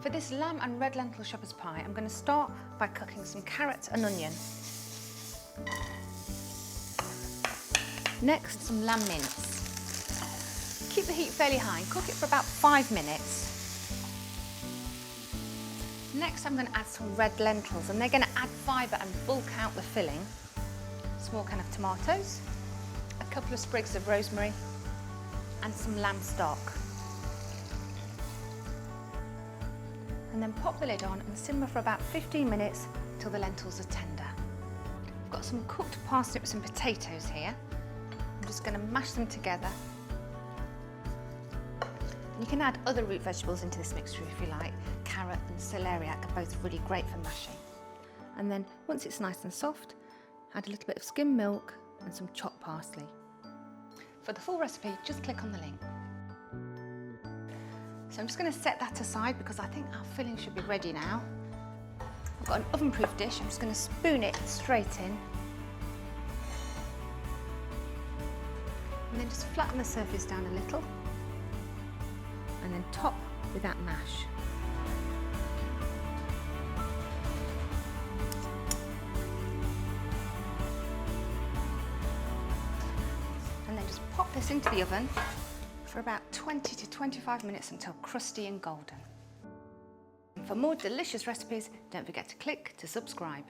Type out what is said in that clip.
For this lamb and red lentil shepherd's pie, I'm going to start by cooking some carrots and onion. Next, some lamb mince. Keep the heat fairly high and cook it for about 5 minutes. Next, I'm going to add some red lentils, and they're going to add fibre and bulk out the filling. A small can of tomatoes, a couple of sprigs of rosemary, and some lamb stock. And then pop the lid on and simmer for about 15 minutes till the lentils are tender. I've got some cooked parsnips and potatoes here. I'm just going to mash them together. You can add other root vegetables into this mixture if you like. Carrot and celeriac are both really great for mashing. And then once it's nice and soft, add a little bit of skimmed milk and some chopped parsley. For the full recipe, just click on the link. So I'm just going to set that aside because I think our filling should be ready now. I've got an oven-proof dish. I'm just going to spoon it straight in. And then just flatten the surface down a little. And then top with that mash. And then just pop this into the oven for about 20 to 25 minutes until crusty and golden. And for more delicious recipes, don't forget to click to subscribe.